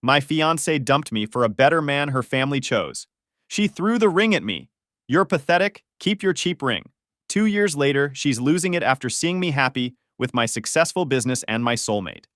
My fiancée dumped me for a better man her family chose. She threw the ring at me. You're pathetic, keep your cheap ring. 2 years later, she's losing it after seeing me happy with my successful business and my soulmate.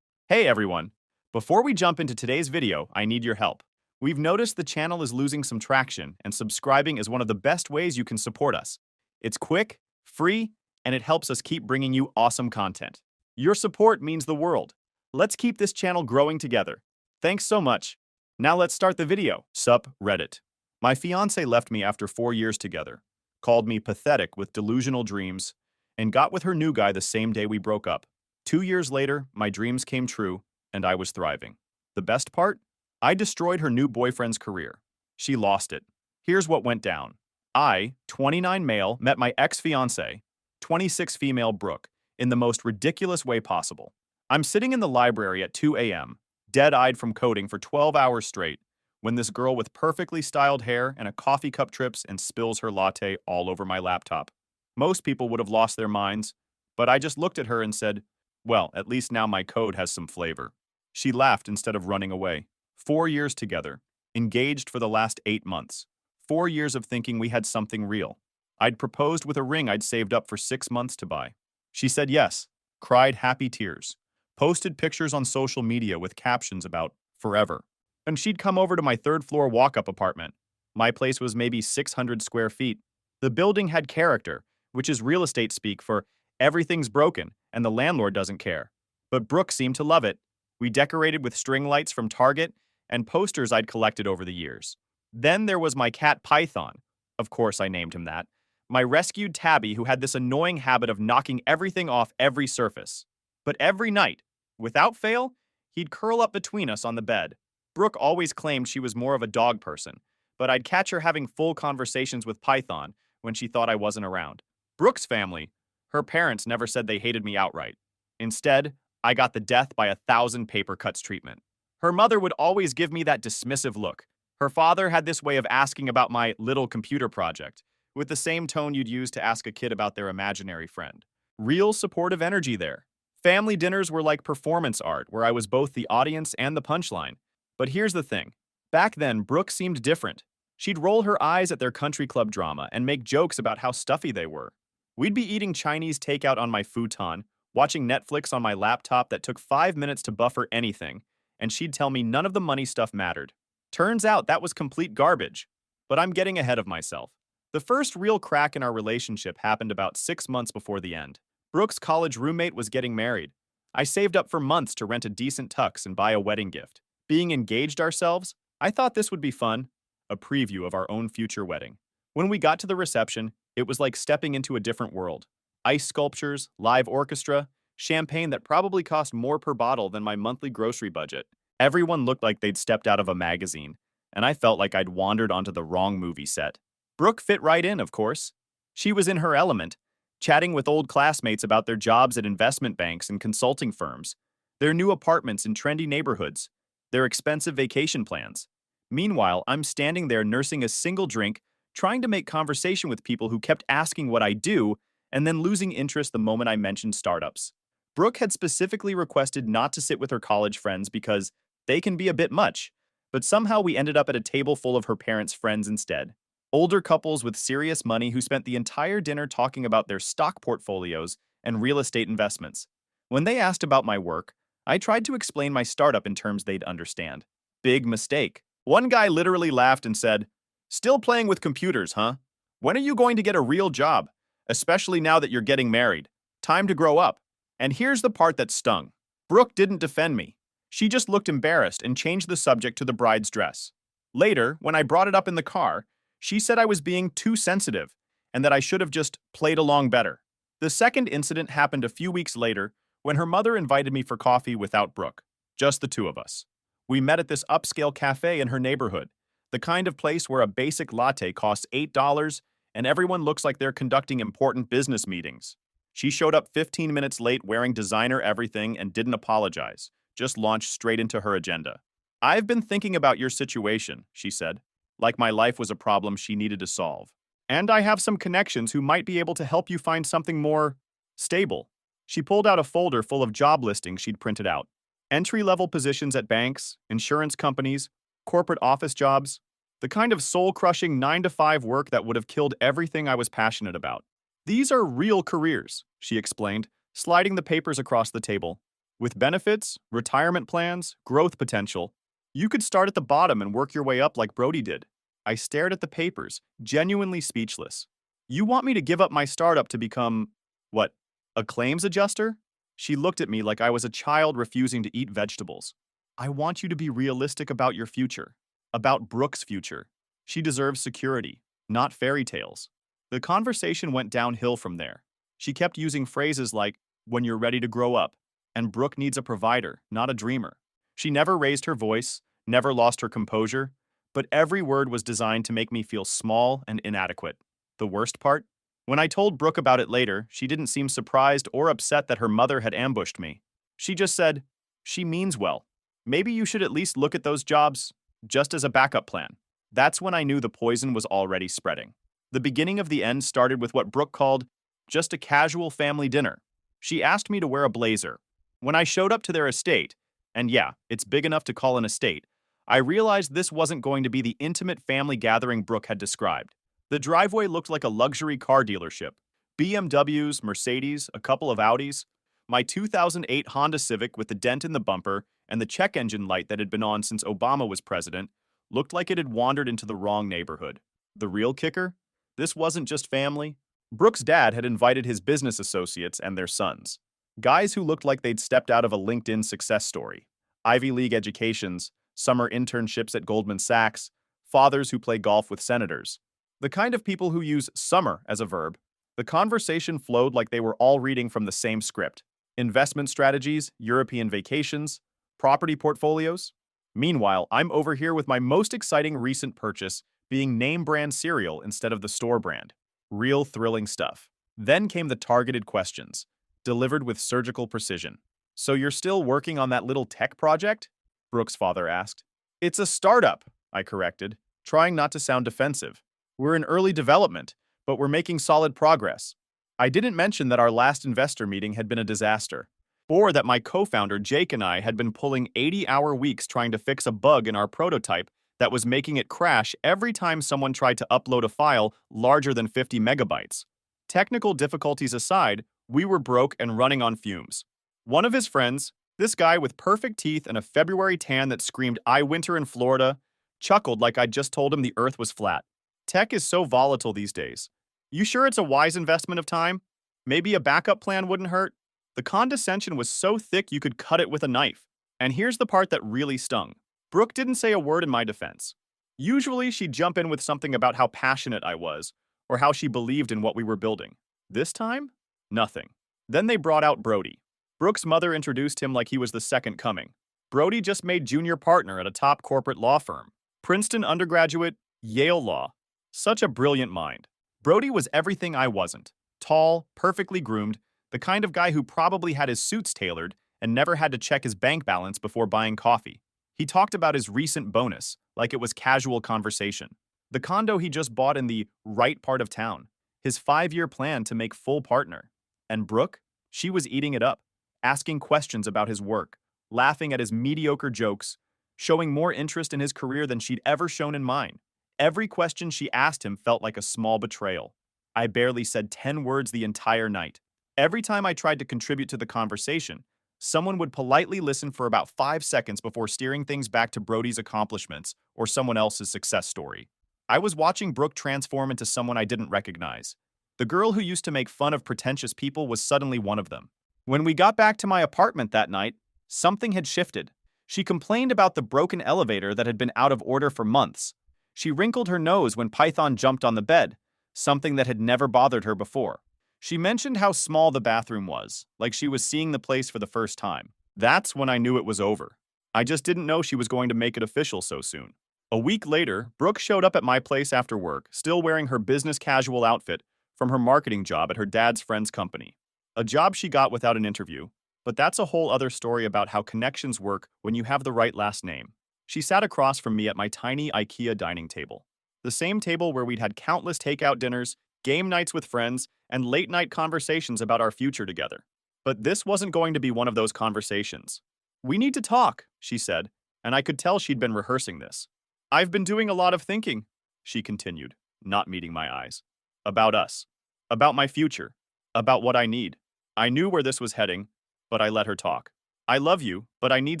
Hey everyone! Before we jump into today's video, I need your help. We've noticed the channel is losing some traction, and subscribing is one of the best ways you can support us. It's quick, free, and it helps us keep bringing you awesome content. Your support means the world. Let's keep this channel growing together. Thanks so much. Now let's start the video. Sup, Reddit. My fiancé left me after 4 years together, called me pathetic with delusional dreams, and got with her new guy the same day we broke up. 2 years later, my dreams came true, and I was thriving. The best part? I destroyed her new boyfriend's career. She lost it. Here's what went down. I, 29 male, met my ex-fiancée, 26 female Brooke, in the most ridiculous way possible. I'm sitting in the library at 2 a.m., dead-eyed from coding for 12 hours straight, when this girl with perfectly styled hair and a coffee cup trips and spills her latte all over my laptop. Most people would have lost their minds, but I just looked at her and said, well, at least now my code has some flavor. She laughed instead of running away. 4 years together, engaged for the last 8 months. 4 years of thinking we had something real. I'd proposed with a ring I'd saved up for 6 months to buy. She said yes, cried happy tears, posted pictures on social media with captions about forever. And she'd come over to my third-floor walk-up apartment. My place was maybe 600 square feet. The building had character, which is real estate speak for everything's broken and the landlord doesn't care. But Brooke seemed to love it. We decorated with string lights from Target and posters I'd collected over the years. Then there was my cat Python. Of course I named him that. My rescued tabby who had this annoying habit of knocking everything off every surface. But every night, without fail, he'd curl up between us on the bed. Brooke always claimed she was more of a dog person, but I'd catch her having full conversations with Python when she thought I wasn't around. Brooke's family, her parents never said they hated me outright. Instead, I got the death by 1,000 paper cuts treatment. Her mother would always give me that dismissive look. Her father had this way of asking about my little computer project, with the same tone you'd use to ask a kid about their imaginary friend. Real supportive energy there. Family dinners were like performance art, where I was both the audience and the punchline. But here's the thing. Back then, Brooke seemed different. She'd roll her eyes at their country club drama and make jokes about how stuffy they were. We'd be eating Chinese takeout on my futon, watching Netflix on my laptop that took 5 minutes to buffer anything, and she'd tell me none of the money stuff mattered. Turns out that was complete garbage. But I'm getting ahead of myself. The first real crack in our relationship happened about 6 months before the end. Brooke's college roommate was getting married. I saved up for months to rent a decent tux and buy a wedding gift. Being engaged ourselves, I thought this would be fun. A preview of our own future wedding. When we got to the reception, it was like stepping into a different world. Ice sculptures, live orchestra, champagne that probably cost more per bottle than my monthly grocery budget. Everyone looked like they'd stepped out of a magazine, and I felt like I'd wandered onto the wrong movie set. Brooke fit right in, of course. She was in her element, chatting with old classmates about their jobs at investment banks and consulting firms, their new apartments in trendy neighborhoods, their expensive vacation plans. Meanwhile, I'm standing there nursing a single drink, trying to make conversation with people who kept asking what I do, and then losing interest the moment I mentioned startups. Brooke had specifically requested not to sit with her college friends because they can be a bit much, but somehow we ended up at a table full of her parents' friends instead. Older couples with serious money who spent the entire dinner talking about their stock portfolios and real estate investments. When they asked about my work, I tried to explain my startup in terms they'd understand. Big mistake. One guy literally laughed and said, "Still playing with computers, huh? When are you going to get a real job? Especially now that you're getting married. Time to grow up." And here's the part that stung. Brooke didn't defend me. She just looked embarrassed and changed the subject to the bride's dress. Later, when I brought it up in the car, she said I was being too sensitive and that I should have just played along better. The second incident happened a few weeks later when her mother invited me for coffee without Brooke, just the two of us. We met at this upscale cafe in her neighborhood, the kind of place where a basic latte costs $8 and everyone looks like they're conducting important business meetings. She showed up 15 minutes late wearing designer everything and didn't apologize, just launched straight into her agenda. "I've been thinking about your situation," she said, like my life was a problem she needed to solve. "And I have some connections who might be able to help you find something more stable." She pulled out a folder full of job listings she'd printed out. Entry-level positions at banks, insurance companies, corporate office jobs, the kind of soul-crushing 9-to-5 work that would have killed everything I was passionate about. These are real careers, she explained, sliding the papers across the table. With benefits, retirement plans, growth potential, you could start at the bottom and work your way up like Brody did. I stared at the papers, genuinely speechless. You want me to give up my startup to become, what, a claims adjuster? She looked at me like I was a child refusing to eat vegetables. I want you to be realistic about your future, about Brooke's future. She deserves security, not fairy tales. The conversation went downhill from there. She kept using phrases like, when you're ready to grow up, and Brooke needs a provider, not a dreamer. She never raised her voice, never lost her composure, but every word was designed to make me feel small and inadequate. The worst part? When I told Brooke about it later, she didn't seem surprised or upset that her mother had ambushed me. She just said, she means well. Maybe you should at least look at those jobs, just as a backup plan. That's when I knew the poison was already spreading. The beginning of the end started with what Brooke called just a casual family dinner. She asked me to wear a blazer. When I showed up to their estate, and yeah, it's big enough to call an estate, I realized this wasn't going to be the intimate family gathering Brooke had described. The driveway looked like a luxury car dealership. BMWs, Mercedes, a couple of Audis. My 2008 Honda Civic with the dent in the bumper and the check engine light that had been on since Obama was president looked like it had wandered into the wrong neighborhood. The real kicker? This wasn't just family. Brooke's dad had invited his business associates and their sons. Guys who looked like they'd stepped out of a LinkedIn success story. Ivy League educations, summer internships at Goldman Sachs, fathers who play golf with senators. The kind of people who use summer as a verb. The conversation flowed like they were all reading from the same script. Investment strategies, European vacations, property portfolios. Meanwhile, I'm over here with my most exciting recent purchase being name brand cereal instead of the store brand. Real thrilling stuff. Then came the targeted questions, delivered with surgical precision. So you're still working on that little tech project? Brooke's father asked. It's a startup, I corrected, trying not to sound defensive. We're in early development, but we're making solid progress. I didn't mention that our last investor meeting had been a disaster, or that my co-founder Jake and I had been pulling 80-hour weeks trying to fix a bug in our prototype that was making it crash every time someone tried to upload a file larger than 50 megabytes. Technical difficulties aside, we were broke and running on fumes. One of his friends, this guy with perfect teeth and a February tan that screamed, "I winter in Florida," chuckled like I'd just told him the earth was flat. Tech is so volatile these days. You sure it's a wise investment of time? Maybe a backup plan wouldn't hurt? The condescension was so thick you could cut it with a knife. And here's the part that really stung. Brooke didn't say a word in my defense. Usually, she'd jump in with something about how passionate I was, or how she believed in what we were building. This time, nothing. Then they brought out Brody. Brooke's mother introduced him like he was the second coming. Brody just made junior partner at a top corporate law firm. Princeton undergraduate, Yale Law. Such a brilliant mind. Brody was everything I wasn't. Tall, perfectly groomed, the kind of guy who probably had his suits tailored and never had to check his bank balance before buying coffee. He talked about his recent bonus, like it was casual conversation. The condo he just bought in the right part of town. His 5-year plan to make full partner. And Brooke? She was eating it up, asking questions about his work, laughing at his mediocre jokes, showing more interest in his career than she'd ever shown in mine. Every question she asked him felt like a small betrayal. I barely said 10 words the entire night. Every time I tried to contribute to the conversation, someone would politely listen for about 5 seconds before steering things back to Brody's accomplishments or someone else's success story. I was watching Brooke transform into someone I didn't recognize. The girl who used to make fun of pretentious people was suddenly one of them. When we got back to my apartment that night, something had shifted. She complained about the broken elevator that had been out of order for months. She wrinkled her nose when Python jumped on the bed, something that had never bothered her before. She mentioned how small the bathroom was, like she was seeing the place for the first time. That's when I knew it was over. I just didn't know she was going to make it official so soon. A week later, Brooke showed up at my place after work, still wearing her business casual outfit from her marketing job at her dad's friend's company. A job she got without an interview, but that's a whole other story about how connections work when you have the right last name. She sat across from me at my tiny IKEA dining table. The same table where we'd had countless takeout dinners, game nights with friends, and late-night conversations about our future together. But this wasn't going to be one of those conversations. We need to talk, she said, and I could tell she'd been rehearsing this. I've been doing a lot of thinking, she continued, not meeting my eyes. About us. About my future. About what I need. I knew where this was heading, but I let her talk. I love you, but I need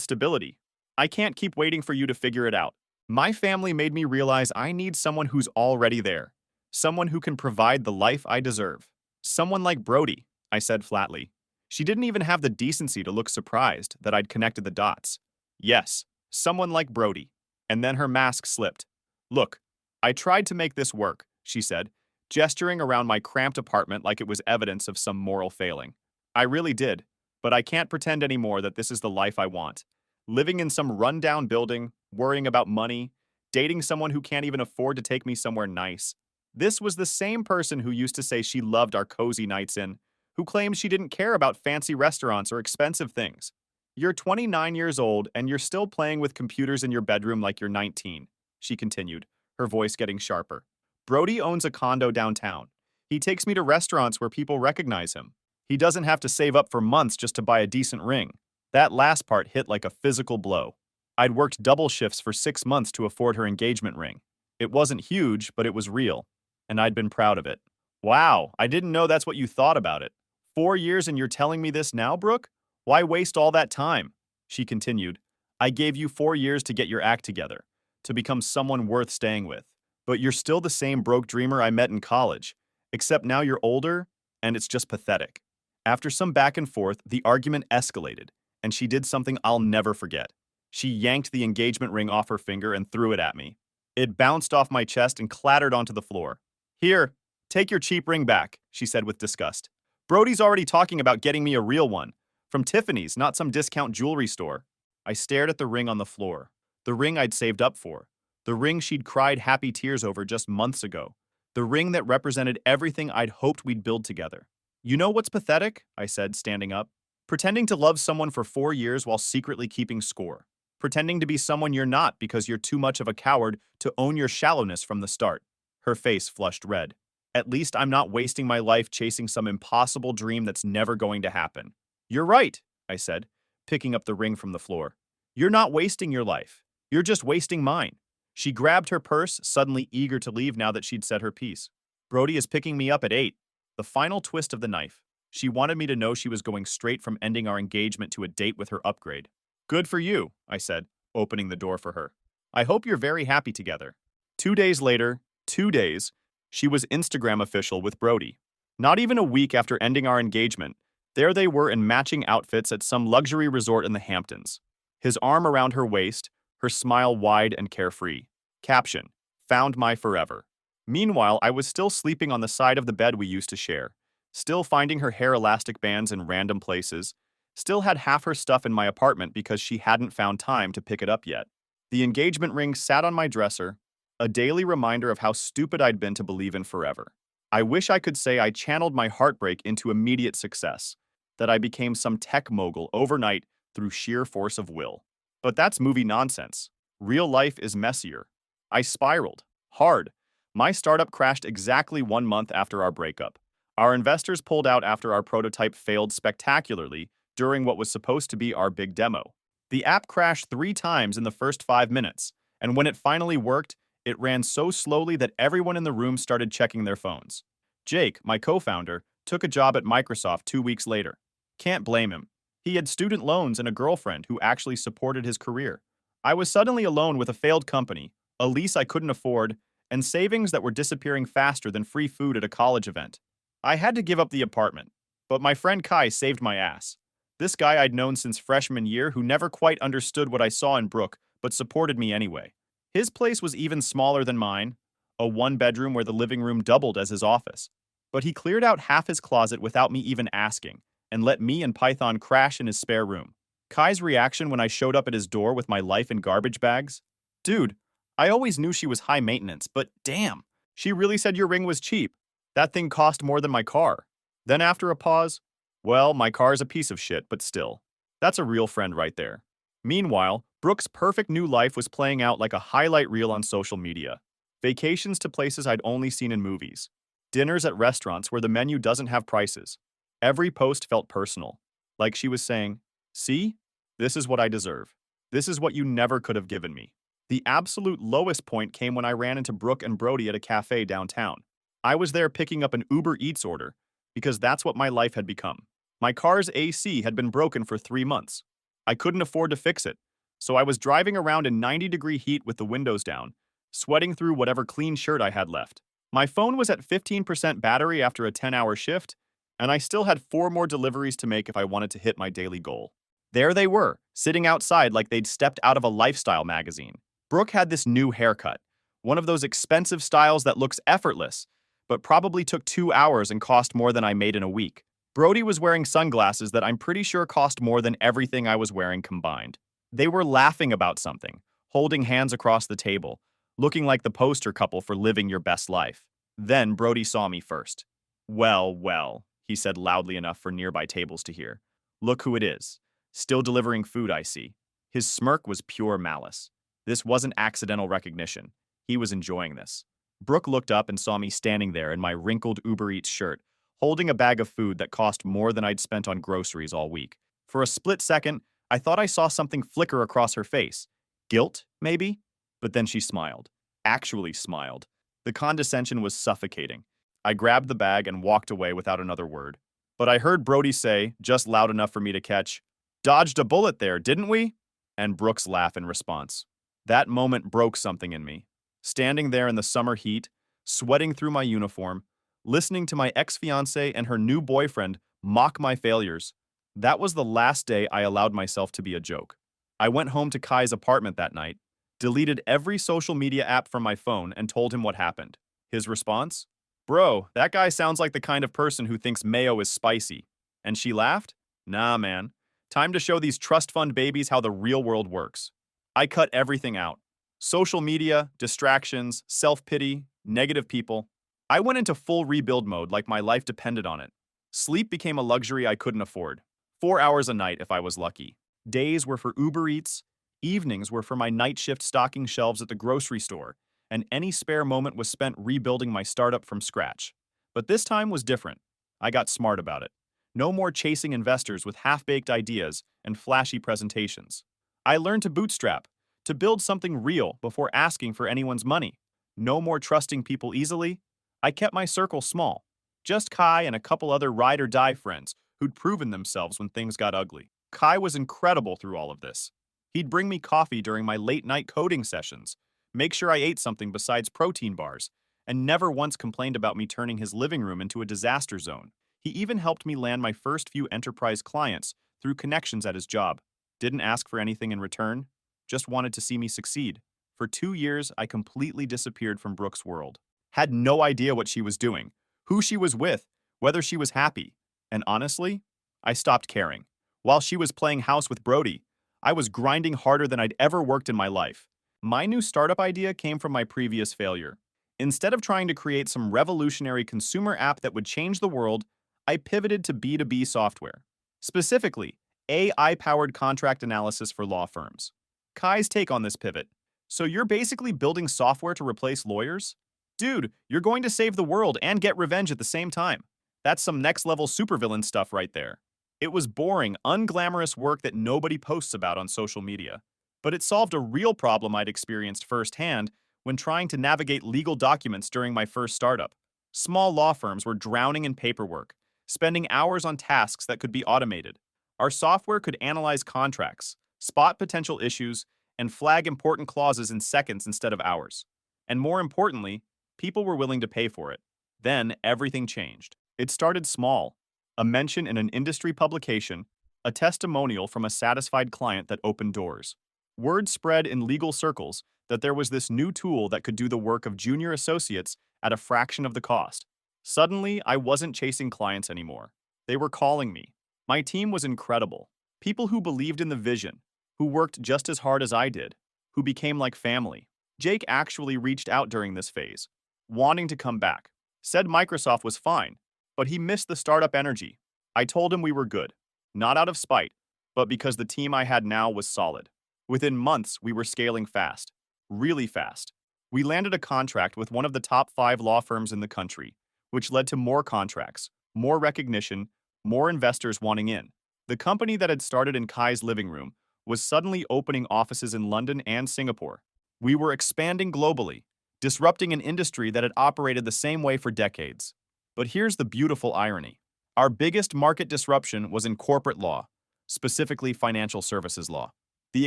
stability. I can't keep waiting for you to figure it out. My family made me realize I need someone who's already there. Someone who can provide the life I deserve. Someone like Brody, I said flatly. She didn't even have the decency to look surprised that I'd connected the dots. Yes, someone like Brody. And then her mask slipped. Look, I tried to make this work, she said, gesturing around my cramped apartment like it was evidence of some moral failing. I really did, but I can't pretend anymore that this is the life I want. Living in some rundown building, worrying about money, dating someone who can't even afford to take me somewhere nice. This was the same person who used to say she loved our cozy nights in, who claimed she didn't care about fancy restaurants or expensive things. You're 29 years old and you're still playing with computers in your bedroom like you're 19, she continued, her voice getting sharper. Brody owns a condo downtown. He takes me to restaurants where people recognize him. He doesn't have to save up for months just to buy a decent ring. That last part hit like a physical blow. I'd worked double shifts for 6 months to afford her engagement ring. It wasn't huge, but it was real, and I'd been proud of it. Wow, I didn't know that's what you thought about it. 4 years and you're telling me this now, Brooke? Why waste all that time? She continued. I gave you 4 years to get your act together, to become someone worth staying with. But you're still the same broke dreamer I met in college, except now you're older, and it's just pathetic. After some back and forth, the argument escalated, and she did something I'll never forget. She yanked the engagement ring off her finger and threw it at me. It bounced off my chest and clattered onto the floor. Here, take your cheap ring back, she said with disgust. Brody's already talking about getting me a real one. From Tiffany's, not some discount jewelry store. I stared at the ring on the floor. The ring I'd saved up for. The ring she'd cried happy tears over just months ago. The ring that represented everything I'd hoped we'd build together. You know what's pathetic? I said, standing up. Pretending to love someone for 4 years while secretly keeping score. Pretending to be someone you're not because you're too much of a coward to own your shallowness from the start. Her face flushed red. At least I'm not wasting my life chasing some impossible dream that's never going to happen. You're right, I said, picking up the ring from the floor. You're not wasting your life. You're just wasting mine. She grabbed her purse, suddenly eager to leave now that she'd said her piece. Brody is picking me up at 8. The final twist of the knife. She wanted me to know she was going straight from ending our engagement to a date with her upgrade. Good for you, I said, opening the door for her. I hope you're very happy together. 2 days later, 2 days, she was Instagram official with Brody. Not even a week after ending our engagement, there they were in matching outfits at some luxury resort in the Hamptons. His arm around her waist, her smile wide and carefree. Caption, found my forever. Meanwhile, I was still sleeping on the side of the bed we used to share, still finding her hair elastic bands in random places, still had half her stuff in my apartment because she hadn't found time to pick it up yet. The engagement ring sat on my dresser, a daily reminder of how stupid I'd been to believe in forever. I wish I could say I channeled my heartbreak into immediate success, that I became some tech mogul overnight through sheer force of will. But that's movie nonsense. Real life is messier. I spiraled. Hard. My startup crashed exactly 1 month after our breakup. Our investors pulled out after our prototype failed spectacularly during what was supposed to be our big demo. The app crashed 3 times in the first 5 minutes, and when it finally worked, it ran so slowly that everyone in the room started checking their phones. Jake, my co-founder, took a job at Microsoft 2 weeks later. Can't blame him. He had student loans and a girlfriend who actually supported his career. I was suddenly alone with a failed company, a lease I couldn't afford, and savings that were disappearing faster than free food at a college event. I had to give up the apartment, but my friend Kai saved my ass. This guy I'd known since freshman year who never quite understood what I saw in Brooke, but supported me anyway. His place was even smaller than mine, a 1-bedroom where the living room doubled as his office. But he cleared out half his closet without me even asking, and let me and Python crash in his spare room. Kai's reaction when I showed up at his door with my life in garbage bags? Dude, I always knew she was high maintenance, but damn, she really said your ring was cheap. That thing cost more than my car. Then after a pause, well, my car's a piece of shit, but still. That's a real friend right there. Meanwhile, Brooke's perfect new life was playing out like a highlight reel on social media. Vacations to places I'd only seen in movies. Dinners at restaurants where the menu doesn't have prices. Every post felt personal. Like she was saying, see? This is what I deserve. This is what you never could have given me. The absolute lowest point came when I ran into Brooke and Brody at a cafe downtown. I was there picking up an Uber Eats order because that's what my life had become. My car's AC had been broken for 3 months. I couldn't afford to fix it, so I was driving around in 90-degree heat with the windows down, sweating through whatever clean shirt I had left. My phone was at 15% battery after a 10-hour shift, and I still had 4 more deliveries to make if I wanted to hit my daily goal. There they were, sitting outside like they'd stepped out of a lifestyle magazine. Brooke had this new haircut, one of those expensive styles that looks effortless, but probably took 2 hours and cost more than I made in a week. Brody was wearing sunglasses that I'm pretty sure cost more than everything I was wearing combined. They were laughing about something, holding hands across the table, looking like the poster couple for living your best life. Then Brody saw me first. Well, well, he said loudly enough for nearby tables to hear. Look who it is. Still delivering food, I see. His smirk was pure malice. This wasn't accidental recognition. He was enjoying this. Brooke looked up and saw me standing there in my wrinkled Uber Eats shirt, holding a bag of food that cost more than I'd spent on groceries all week. For a split second, I thought I saw something flicker across her face. Guilt, maybe? But then she smiled. Actually smiled. The condescension was suffocating. I grabbed the bag and walked away without another word. But I heard Brody say, just loud enough for me to catch, "Dodged a bullet there, didn't we?" And Brooks laugh in response. That moment broke something in me. Standing there in the summer heat, sweating through my uniform, listening to my ex-fiancée and her new boyfriend mock my failures, that was the last day I allowed myself to be a joke. I went home to Kai's apartment that night, deleted every social media app from my phone, and told him what happened. His response? Bro, that guy sounds like the kind of person who thinks mayo is spicy. And she laughed? Nah, man. Time to show these trust fund babies how the real world works. I cut everything out. Social media, distractions, self-pity, negative people. I went into full rebuild mode like my life depended on it. Sleep became a luxury I couldn't afford. 4 hours a night if I was lucky. Days were for Uber Eats, evenings were for my night shift stocking shelves at the grocery store, and any spare moment was spent rebuilding my startup from scratch. But this time was different. I got smart about it. No more chasing investors with half-baked ideas and flashy presentations. I learned to bootstrap, to build something real before asking for anyone's money. No more trusting people easily. I kept my circle small. Just Kai and a couple other ride-or-die friends who'd proven themselves when things got ugly. Kai was incredible through all of this. He'd bring me coffee during my late-night coding sessions, make sure I ate something besides protein bars, and never once complained about me turning his living room into a disaster zone. He even helped me land my first few enterprise clients through connections at his job. Didn't ask for anything in return, just wanted to see me succeed. For 2 years, I completely disappeared from Brooke's world. Had no idea what she was doing, who she was with, whether she was happy. And honestly, I stopped caring. While she was playing house with Brody, I was grinding harder than I'd ever worked in my life. My new startup idea came from my previous failure. Instead of trying to create some revolutionary consumer app that would change the world, I pivoted to B2B software. Specifically, AI-powered contract analysis for law firms. Kai's take on this pivot. So you're basically building software to replace lawyers? Dude, you're going to save the world and get revenge at the same time. That's some next-level supervillain stuff right there. It was boring, unglamorous work that nobody posts about on social media. But it solved a real problem I'd experienced firsthand when trying to navigate legal documents during my first startup. Small law firms were drowning in paperwork, spending hours on tasks that could be automated. Our software could analyze contracts, spot potential issues, and flag important clauses in seconds instead of hours. And more importantly, people were willing to pay for it. Then everything changed. It started small. A mention in an industry publication, a testimonial from a satisfied client that opened doors. Word spread in legal circles that there was this new tool that could do the work of junior associates at a fraction of the cost. Suddenly, I wasn't chasing clients anymore. They were calling me. My team was incredible. People who believed in the vision, who worked just as hard as I did, who became like family. Jake actually reached out during this phase, wanting to come back. Said Microsoft was fine, but he missed the startup energy. I told him we were good, not out of spite, but because the team I had now was solid. Within months, we were scaling fast, really fast. We landed a contract with one of the top 5 law firms in the country, which led to more contracts, more recognition, more investors wanting in. The company that had started in Kai's living room was suddenly opening offices in London and Singapore. We were expanding globally, disrupting an industry that had operated the same way for decades. But here's the beautiful irony. Our biggest market disruption was in corporate law, specifically financial services law, the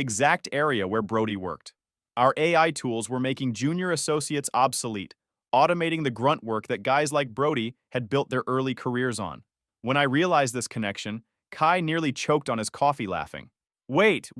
exact area where Brody worked. Our AI tools were making junior associates obsolete, automating the grunt work that guys like Brody had built their early careers on. When I realized this connection, Kai nearly choked on his coffee laughing. Wait.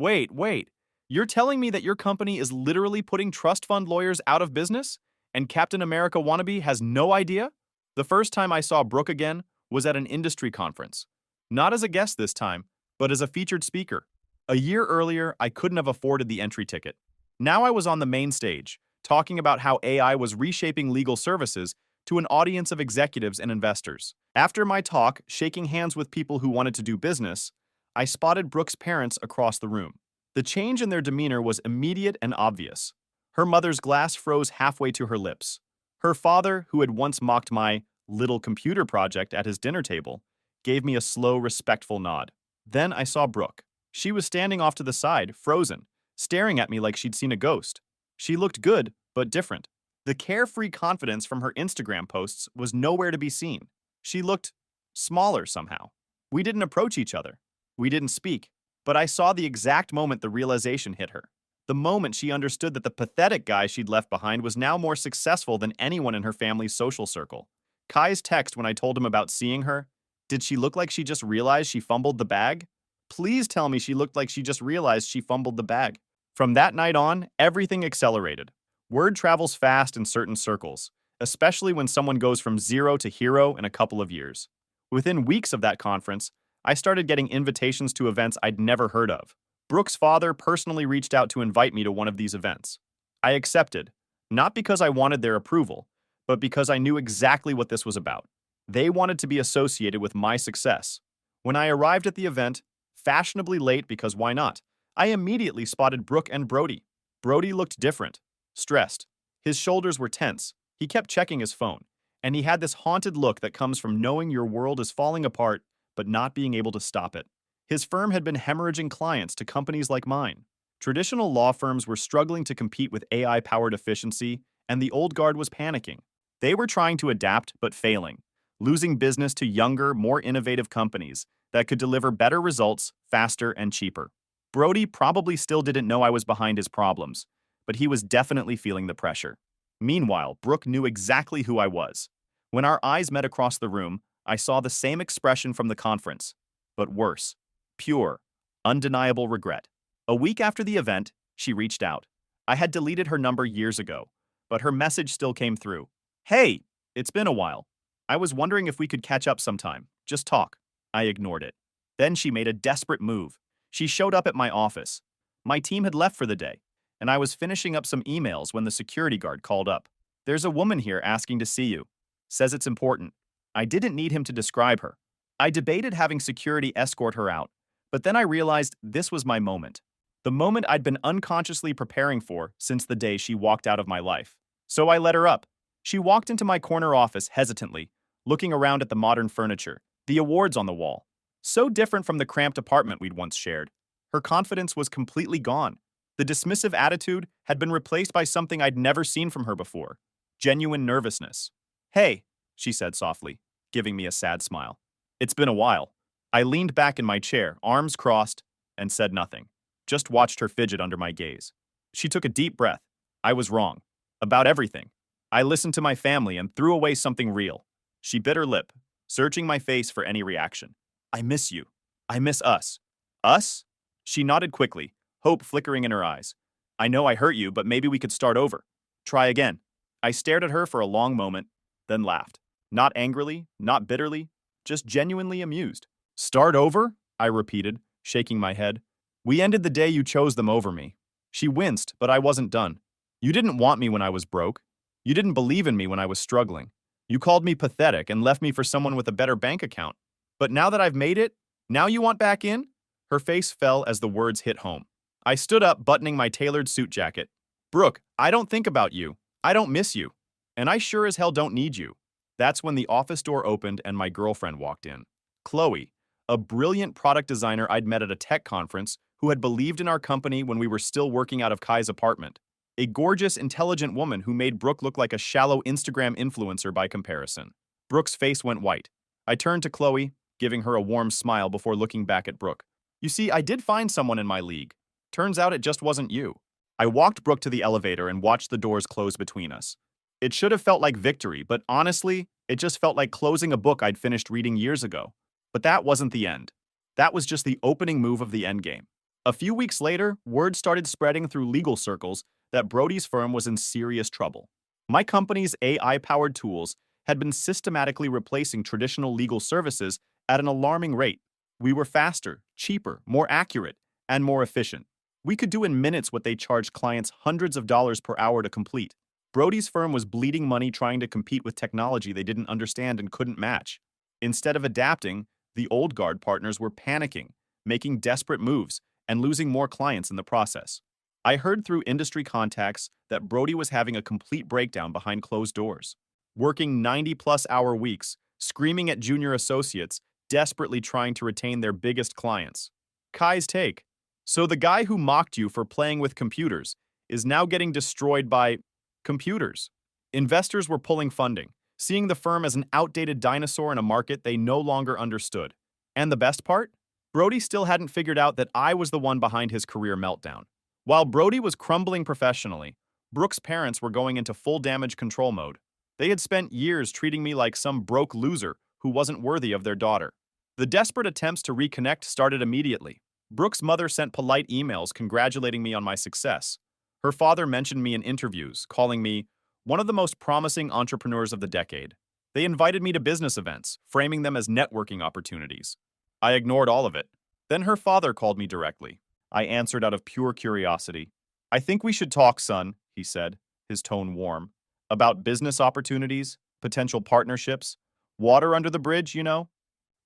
You're telling me that your company is literally putting trust fund lawyers out of business? And Captain America wannabe has no idea? The first time I saw Brooke again was at an industry conference. Not as a guest this time, but as a featured speaker. A year earlier, I couldn't have afforded the entry ticket. Now I was on the main stage, talking about how AI was reshaping legal services to an audience of executives and investors. After my talk, shaking hands with people who wanted to do business, I spotted Brooke's parents across the room. The change in their demeanor was immediate and obvious. Her mother's glass froze halfway to her lips. Her father, who had once mocked my little computer project at his dinner table, gave me a slow, respectful nod. Then I saw Brooke. She was standing off to the side, frozen, staring at me like she'd seen a ghost. She looked good, but different. The carefree confidence from her Instagram posts was nowhere to be seen. She looked smaller somehow. We didn't approach each other. We didn't speak. But I saw the exact moment the realization hit her. The moment she understood that the pathetic guy she'd left behind was now more successful than anyone in her family's social circle. Kai's text when I told him about seeing her, did she look like she just realized she fumbled the bag? Please tell me she looked like she just realized she fumbled the bag. From that night on, everything accelerated. Word travels fast in certain circles, especially when someone goes from zero to hero in a couple of years. Within weeks of that conference, I started getting invitations to events I'd never heard of. Brooke's father personally reached out to invite me to one of these events. I accepted, not because I wanted their approval, but because I knew exactly what this was about. They wanted to be associated with my success. When I arrived at the event, fashionably late because why not, I immediately spotted Brooke and Brody. Brody looked different, stressed. His shoulders were tense. He kept checking his phone, and he had this haunted look that comes from knowing your world is falling apart but not being able to stop it. His firm had been hemorrhaging clients to companies like mine. Traditional law firms were struggling to compete with AI-powered efficiency, and the old guard was panicking. They were trying to adapt but failing, losing business to younger, more innovative companies that could deliver better results faster and cheaper. Brody probably still didn't know I was behind his problems, but he was definitely feeling the pressure. Meanwhile, Brooke knew exactly who I was. When our eyes met across the room, I saw the same expression from the conference, but worse. Pure, undeniable regret. A week after the event, she reached out. I had deleted her number years ago, but her message still came through. Hey, it's been a while. I was wondering if we could catch up sometime. Just talk. I ignored it. Then she made a desperate move. She showed up at my office. My team had left for the day, and I was finishing up some emails when the security guard called up. There's a woman here asking to see you. Says it's important. I didn't need him to describe her. I debated having security escort her out, but then I realized this was my moment. The moment I'd been unconsciously preparing for since the day she walked out of my life. So I let her up. She walked into my corner office hesitantly, looking around at the modern furniture, the awards on the wall. So different from the cramped apartment we'd once shared. Her confidence was completely gone. The dismissive attitude had been replaced by something I'd never seen from her before. Genuine nervousness. Hey, she said softly, giving me a sad smile. It's been a while. I leaned back in my chair, arms crossed, and said nothing. Just watched her fidget under my gaze. She took a deep breath. I was wrong. About everything. I listened to my family and threw away something real. She bit her lip, searching my face for any reaction. I miss you. I miss us. Us? She nodded quickly, hope flickering in her eyes. I know I hurt you, but maybe we could start over. Try again. I stared at her for a long moment, then laughed. Not angrily, not bitterly, just genuinely amused. Start over? I repeated, shaking my head. We ended the day you chose them over me. She winced, but I wasn't done. You didn't want me when I was broke. You didn't believe in me when I was struggling. You called me pathetic and left me for someone with a better bank account. But now that I've made it, now you want back in? Her face fell as the words hit home. I stood up, buttoning my tailored suit jacket. Brooke, I don't think about you. I don't miss you. And I sure as hell don't need you. That's when the office door opened and my girlfriend walked in. Chloe, a brilliant product designer I'd met at a tech conference who had believed in our company when we were still working out of Kai's apartment. A gorgeous, intelligent woman who made Brooke look like a shallow Instagram influencer by comparison. Brooke's face went white. I turned to Chloe, giving her a warm smile before looking back at Brooke. You see, I did find someone in my league. Turns out it just wasn't you. I walked Brooke to the elevator and watched the doors close between us. It should have felt like victory, but honestly, it just felt like closing a book I'd finished reading years ago. But that wasn't the end. That was just the opening move of the endgame. A few weeks later, word started spreading through legal circles that Brody's firm was in serious trouble. My company's AI-powered tools had been systematically replacing traditional legal services at an alarming rate. We were faster, cheaper, more accurate, and more efficient. We could do in minutes what they charged clients hundreds of dollars per hour to complete. Brody's firm was bleeding money trying to compete with technology they didn't understand and couldn't match. Instead of adapting, the old guard partners were panicking, making desperate moves, and losing more clients in the process. I heard through industry contacts that Brody was having a complete breakdown behind closed doors, working 90-plus-hour weeks, screaming at junior associates, desperately trying to retain their biggest clients. Kai's take. So the guy who mocked you for playing with computers is now getting destroyed by computers. Investors were pulling funding, seeing the firm as an outdated dinosaur in a market they no longer understood. And the best part? Brody still hadn't figured out that I was the one behind his career meltdown. While Brody was crumbling professionally, Brooke's parents were going into full damage control mode. They had spent years treating me like some broke loser who wasn't worthy of their daughter. The desperate attempts to reconnect started immediately. Brooke's mother sent polite emails congratulating me on my success. Her father mentioned me in interviews, calling me one of the most promising entrepreneurs of the decade. They invited me to business events, framing them as networking opportunities. I ignored all of it. Then her father called me directly. I answered out of pure curiosity. I think we should talk, son, he said, his tone warm. About business opportunities, potential partnerships, water under the bridge, you know?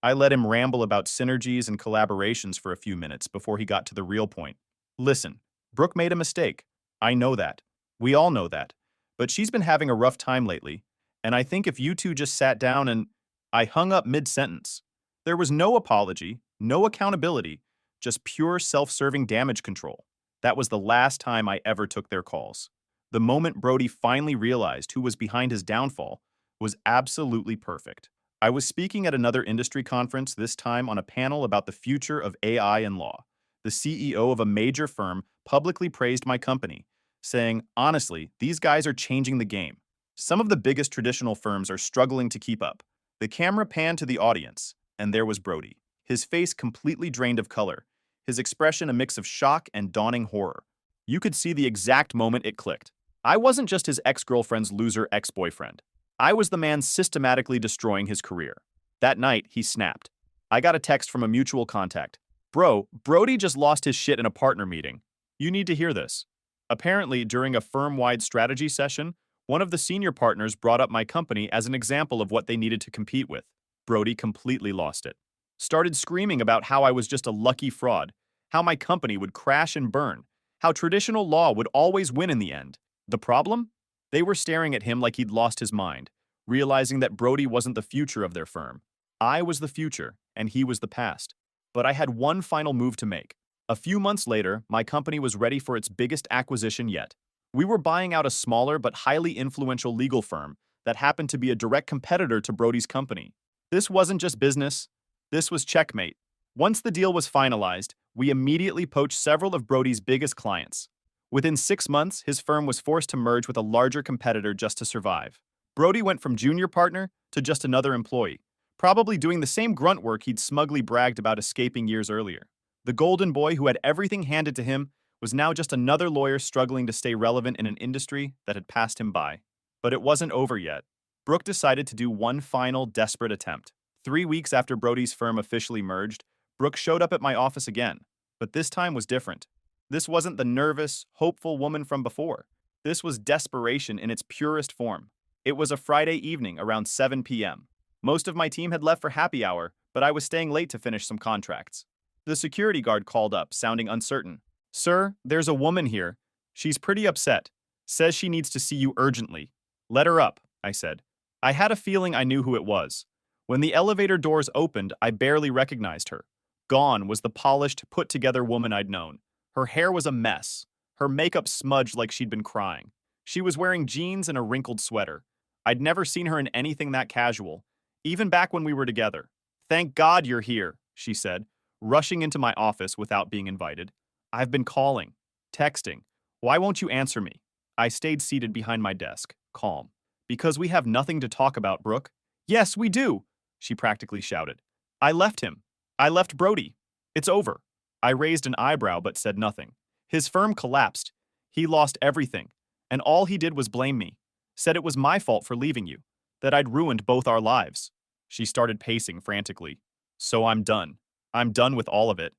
I let him ramble about synergies and collaborations for a few minutes before he got to the real point. Listen, Brooke made a mistake. I know that. We all know that. But she's been having a rough time lately, and I think if you two just sat down and… I hung up mid-sentence. There was no apology, no accountability, just pure self-serving damage control. That was the last time I ever took their calls. The moment Brody finally realized who was behind his downfall was absolutely perfect. I was speaking at another industry conference, this time on a panel about the future of AI and law. The CEO of a major firm publicly praised my company, saying, honestly, these guys are changing the game. Some of the biggest traditional firms are struggling to keep up. The camera panned to the audience, and there was Brody, his face completely drained of color, his expression a mix of shock and dawning horror. You could see the exact moment it clicked. I wasn't just his ex-girlfriend's loser ex-boyfriend. I was the man systematically destroying his career. That night, he snapped. I got a text from a mutual contact. Bro, Brody just lost his shit in a partner meeting. You need to hear this. Apparently, during a firm-wide strategy session, one of the senior partners brought up my company as an example of what they needed to compete with. Brody completely lost it. Started screaming about how I was just a lucky fraud, how my company would crash and burn, how traditional law would always win in the end. The problem? They were staring at him like he'd lost his mind, realizing that Brody wasn't the future of their firm. I was the future, and he was the past. But I had one final move to make. A few months later, my company was ready for its biggest acquisition yet. We were buying out a smaller but highly influential legal firm that happened to be a direct competitor to Brody's company. This wasn't just business. This was checkmate. Once the deal was finalized, we immediately poached several of Brody's biggest clients. Within 6 months, his firm was forced to merge with a larger competitor just to survive. Brody went from junior partner to just another employee, probably doing the same grunt work he'd smugly bragged about escaping years earlier. The golden boy who had everything handed to him was now just another lawyer struggling to stay relevant in an industry that had passed him by. But it wasn't over yet. Brooke decided to do one final desperate attempt. 3 weeks after Brody's firm officially merged, Brooke showed up at my office again, but this time was different. This wasn't the nervous, hopeful woman from before. This was desperation in its purest form. It was a Friday evening around 7 p.m. Most of my team had left for happy hour, but I was staying late to finish some contracts. The security guard called up, sounding uncertain. Sir, there's a woman here. She's pretty upset. Says she needs to see you urgently. Let her up, I said. I had a feeling I knew who it was. When the elevator doors opened, I barely recognized her. Gone was the polished, put-together woman I'd known. Her hair was a mess. Her makeup smudged like she'd been crying. She was wearing jeans and a wrinkled sweater. I'd never seen her in anything that casual, even back when we were together. "Thank God you're here," she said, rushing into my office without being invited. "I've been calling, texting. Why won't you answer me?" I stayed seated behind my desk, calm. "Because we have nothing to talk about, Brooke." "Yes, we do," she practically shouted. "I left him. I left Brody. It's over." I raised an eyebrow but said nothing. His firm collapsed. He lost everything, and all he did was blame me. Said it was my fault for leaving you, that I'd ruined both our lives. She started pacing frantically. "So I'm done. I'm done with all of it."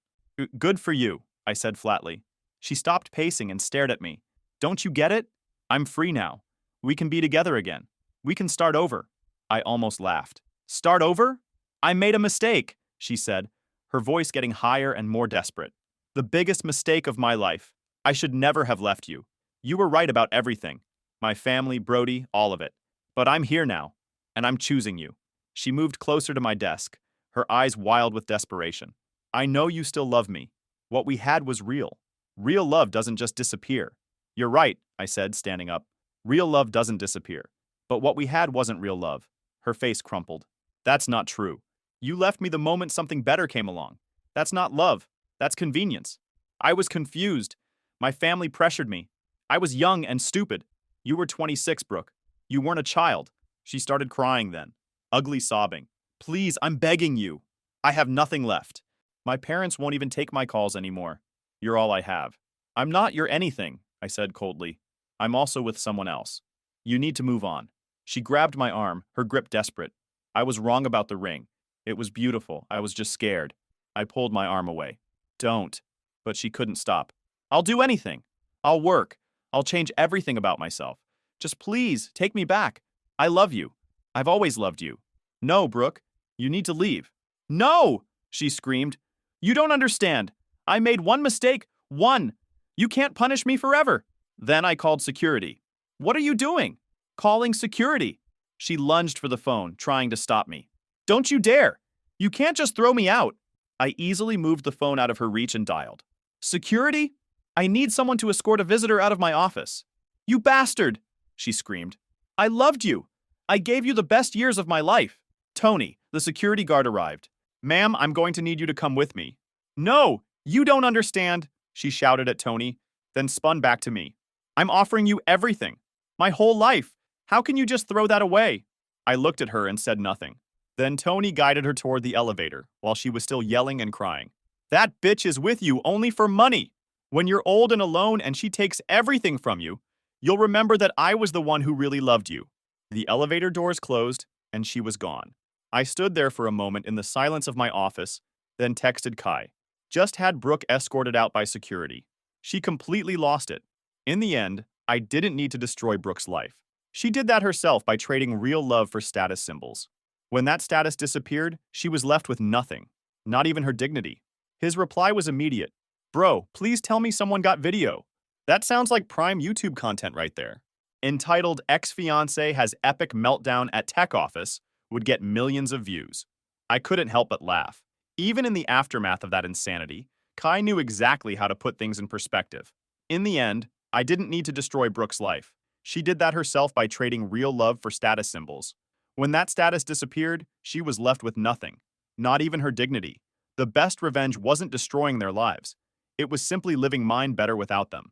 "Good for you," I said flatly. She stopped pacing and stared at me. "Don't you get it? I'm free now. We can be together again. We can start over." I almost laughed. "Start over? I made a mistake," she said, her voice getting higher and more desperate. "The biggest mistake of my life. I should never have left you. You were right about everything. My family, Brody, all of it. But I'm here now, and I'm choosing you." She moved closer to my desk, her eyes wild with desperation. "I know you still love me. What we had was real. Real love doesn't just disappear." "You're right," I said, standing up. "Real love doesn't disappear. But what we had wasn't real love." Her face crumpled. "That's not true. You left me the moment something better came along. That's not love. That's convenience. I was confused. My family pressured me. I was young and stupid. You were 26, Brooke. You weren't a child." She started crying then, ugly sobbing. "Please, I'm begging you. I have nothing left. My parents won't even take my calls anymore. You're all I have." "I'm not your anything," I said coldly. "I'm also with someone else. You need to move on." She grabbed my arm, her grip desperate. "I was wrong about the ring. It was beautiful. I was just scared." I pulled my arm away. "Don't." But she couldn't stop. "I'll do anything. I'll work. I'll change everything about myself. Just please, take me back. I love you. I've always loved you." "No, Brooke. You need to leave." "No!" she screamed. "You don't understand. I made one mistake. One. You can't punish me forever." Then I called security. "What are you doing?" "Calling security." She lunged for the phone, trying to stop me. "Don't you dare! You can't just throw me out." I easily moved the phone out of her reach and dialed. "Security? I need someone to escort a visitor out of my office." "You bastard!" she screamed. "I loved you. I gave you the best years of my life." Tony, the security guard, arrived. "Ma'am, I'm going to need you to come with me." "No, you don't understand," she shouted at Tony, then spun back to me. "I'm offering you everything. My whole life. How can you just throw that away?" I looked at her and said nothing. Then Tony guided her toward the elevator while she was still yelling and crying. "That bitch is with you only for money. When you're old and alone and she takes everything from you, you'll remember that I was the one who really loved you." The elevator doors closed, and she was gone. I stood there for a moment in the silence of my office, then texted Kai. Just had Brooke escorted out by security. She completely lost it. In the end, I didn't need to destroy Brooke's life. She did that herself by trading real love for status symbols. When that status disappeared, she was left with nothing, not even her dignity. His reply was immediate. "Bro, please tell me someone got video." That sounds like prime YouTube content right there. Entitled "Ex-Fiancée Has Epic Meltdown at Tech Office" would get millions of views. I couldn't help but laugh. Even in the aftermath of that insanity, Kai knew exactly how to put things in perspective. In the end, I didn't need to destroy Brooke's life. She did that herself by trading real love for status symbols. When that status disappeared, she was left with nothing, not even her dignity. The best revenge wasn't destroying their lives. It was simply living mine better without them.